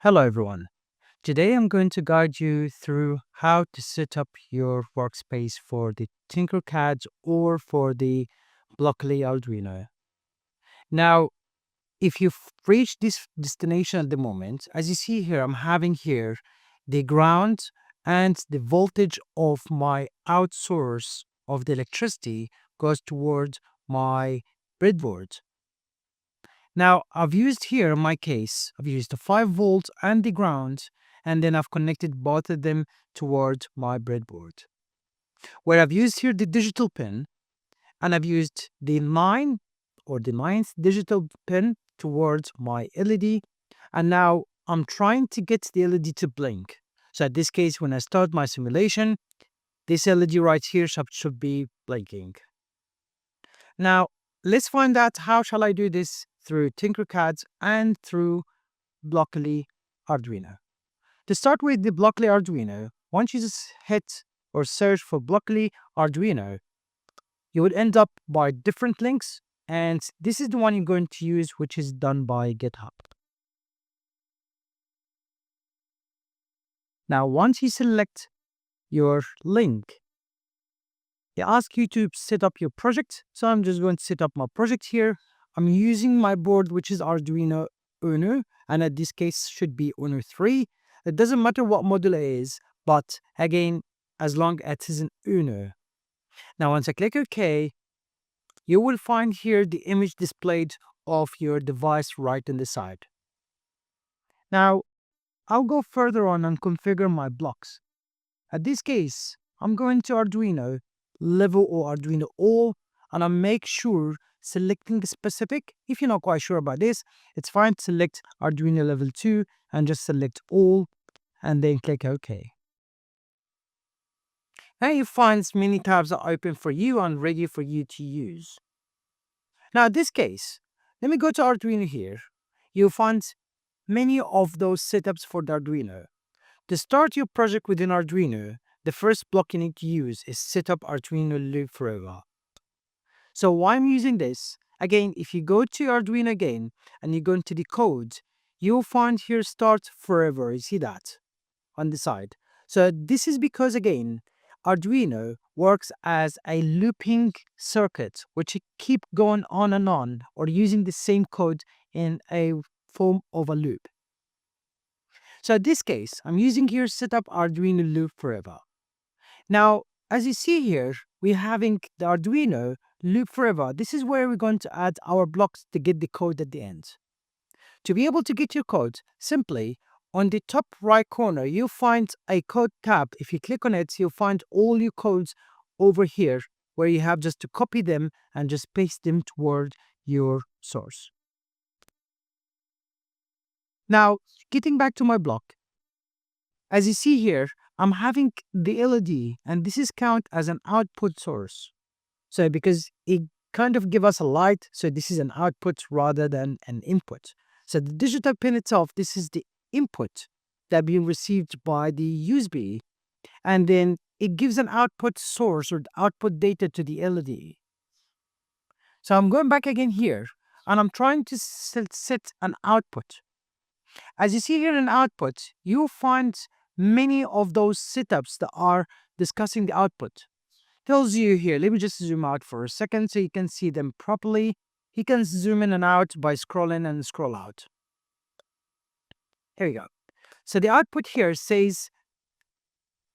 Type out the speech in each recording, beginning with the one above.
Hello everyone. Today I'm going to guide you through how to set up your workspace for the Tinkercad or for the Blockly Arduino. Now, if you've reached this destination at the moment, as you see here, I'm having here the ground and the voltage of my outsource of the electricity goes towards my breadboard. Now, I've used here in my case, I've used the 5 volts and the ground, and then I've connected both of them towards my breadboard. Where I've used here the digital pin, and I've used the 9 or the ninth digital pin towards my LED, and now I'm trying to get the LED to blink. So in this case, when I start my simulation, this LED right here should be blinking. Now, let's find out how shall I do this through Tinkercad and through Blockly Arduino. To start with the Blockly Arduino, once you just hit or search for Blockly Arduino, you would end up by different links, and this is the one you're going to use, which is done by GitHub. Now, once you select your link, they ask you to set up your project. So I'm just going to set up my project here. I'm using my board, which is Arduino Uno, and in this case should be Uno 3. It doesn't matter what model it is, but again, as long as it is an Uno. Now, once I click OK, you will find here the image displayed of your device right on the side. Now, I'll go further on and configure my blocks. In this case, I'm going to Arduino level or Arduino all, and I'll make sure selecting the specific. If you're not quite sure about this, it's fine to select Arduino level 2 and just select all and then click OK. Now you find many tabs are open for you and ready for you to use. Now in this case, let me go to Arduino here. You'll find many of those setups for the Arduino. To start your project within Arduino, the first block you need to use is set up Arduino Loop Forever. So why I'm using this, again, if you go to Arduino again and you go into the code, you'll find here start forever. You see that on the side. So this is because, again, Arduino works as a looping circuit, which keep going on and on, or using the same code in a form of a loop. So in this case, I'm using here setup Arduino Loop Forever. Now, as you see here, we're having the Arduino Loop Forever. This is where we're going to add our blocks to get the code at the end. To be able to get your code, simply on the top right corner, you'll find a code tab. If you click on it, you'll find all your codes over here where you have just to copy them and just paste them toward your source. Now, getting back to my block, as you see here, I'm having the LED, and this is count as an output source. So because it kind of give us a light, so this is an output rather than an input. So the digital pin itself, this is the input that being received by the USB, and then it gives an output source or output data to the LED. So I'm going back again here, and I'm trying to set an output. As you see here in output, you'll find many of those setups that are discussing the output. Tells you here, let me just zoom out for a second so you can see them properly. You can zoom in and out by scrolling and scroll out. Here we go. So the output here says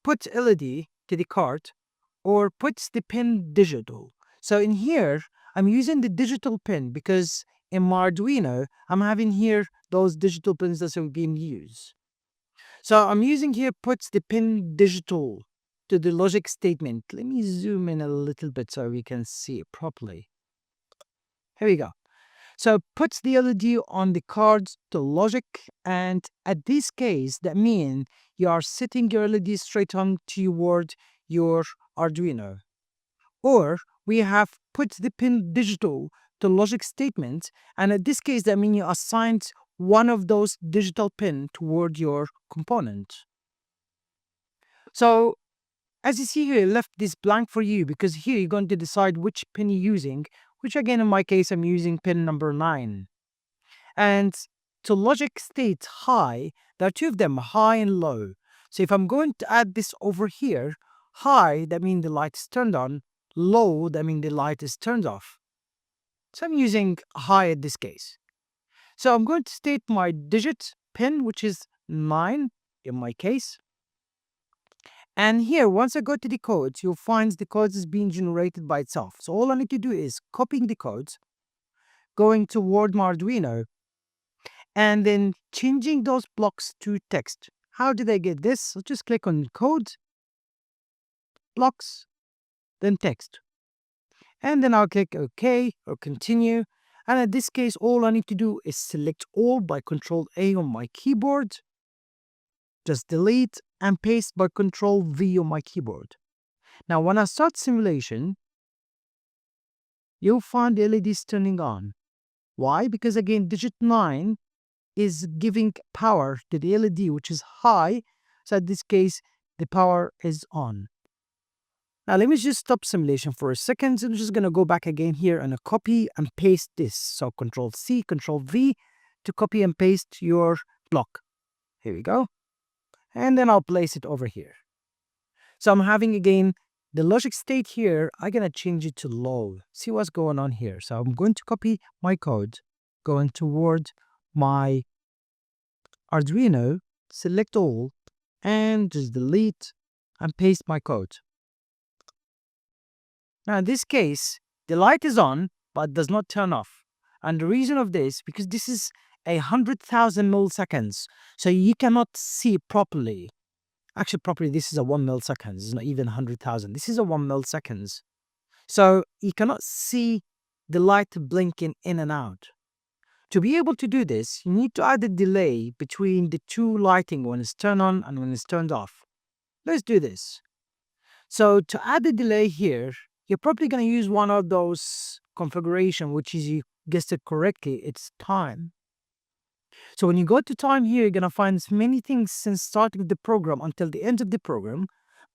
put LED to the card or put the pin digital. So in here, I'm using the digital pin because in my Arduino, I'm having here those digital pins that are being used. So I'm using here puts the pin digital to the logic statement. Let me zoom in a little bit so we can see it properly. Here we go. So puts the LED on the cards to logic, and at this case, that means you are setting your LED straight on toward your Arduino. Or we have put the pin digital to logic statement, and at this case, that means you assigned one of those digital pin toward your component. So as you see here, I left this blank for you because here you're going to decide which pin you're using, which again in my case I'm using pin number 9. And to logic state high, There are two of them, high and low. So if I'm going to add this over here, high, that means the light is turned on. Low, that means the light is turned off. So I'm using high in this case. So I'm going to state my digit pin, which is 9 in my case. And here, once I go to the codes, you'll find the codes is being generated by itself. So all I need to do is copying the codes, going toward my Arduino, and then changing those blocks to text. How did I get this? So just click on code, blocks, then text. And then I'll click OK or continue. And in this case, all I need to do is select all by Control A on my keyboard. Just delete and paste by Control V on my keyboard. Now, when I start simulation, you'll find the LEDs turning on. Why? Because again, digit 9 is giving power to the LED, which is high. So in this case, the power is on. Now let me just stop simulation for a second. I'm just going to go back again here and copy and paste this. So Control C, Control V to copy and paste your block. Here we go. And then I'll place it over here. So I'm having again the logic state here. I'm going to change it to low. See what's going on here. So I'm going to copy my code, going toward my Arduino, select all, and just delete and paste my code. Now in this case, the light is on, but does not turn off. And the reason of this, because this is 100,000 milliseconds, so you cannot see properly. Actually, properly, this is a 1 millisecond. It's not even 100,000. This is a 1 milliseconds. So you cannot see the light blinking in and out. To be able to do this, you need to add a delay between the two lighting when it's turned on and when it's turned off. Let's do this. So to add a delay here, you're probably going to use one of those configuration, which is, you guessed it correctly, it's time. So when you go to time here, you're going to find many things since starting the program until the end of the program.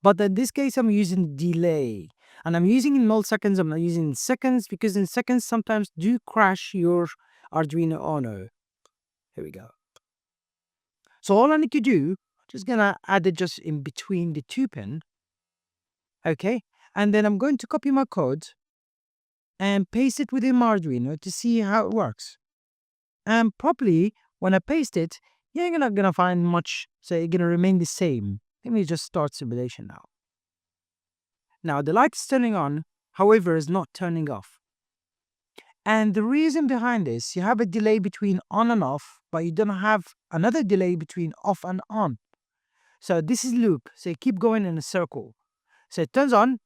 But in this case, I'm using delay. And I'm using in milliseconds, I'm not using in seconds, because in seconds sometimes do crash your Arduino Uno. Here we go. So all I need to do, just going to add it just in between the two pin. Okay. And then I'm going to copy my code and paste it within my Arduino to see how it works. And probably when I paste it, you're not going to find much, so you're going to remain the same. Let me just start simulation now. Now the light is turning on, however, is not turning off. And the reason behind this, you have a delay between on and off, but you don't have another delay between off and on. So this is loop, so you keep going in a circle. So it turns on,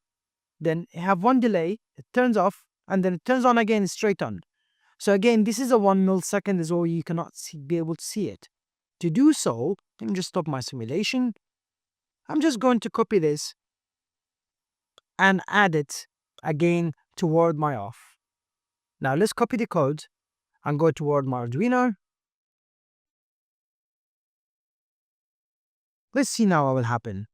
then you have one delay, it turns off, and then it turns on again straight on. So again, this is a 1 millisecond is all, you cannot be able to see it. To do so, let me just stop my simulation. I'm just going to copy this and add it again toward my off. Now let's copy the code and go toward my Arduino. Let's see now what will happen.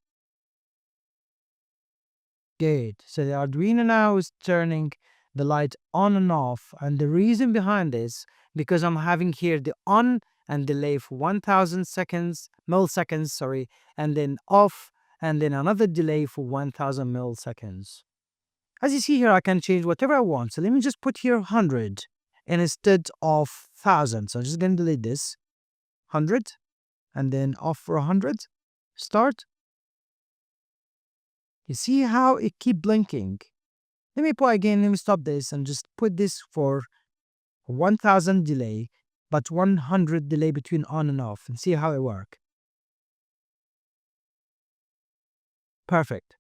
Good. So the Arduino now is turning the light on and off, and the reason behind this, because I'm having here the on and delay for 1000 milliseconds, sorry, and then off, and then another delay for 1000 milliseconds. As you see here, I can change whatever I want. So let me just put here 100 and instead of 1000. So I'm just going to delete this 100 and then off for 100. Start. You see how it keep blinking. Let me stop this and just put this for 1000 delay, but 100 delay between on and off, and see how it works. Perfect.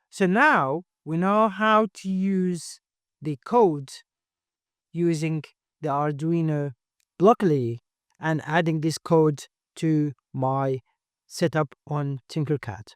So now we know how to use the code using the Arduino locally and adding this code to my setup on Tinkercad.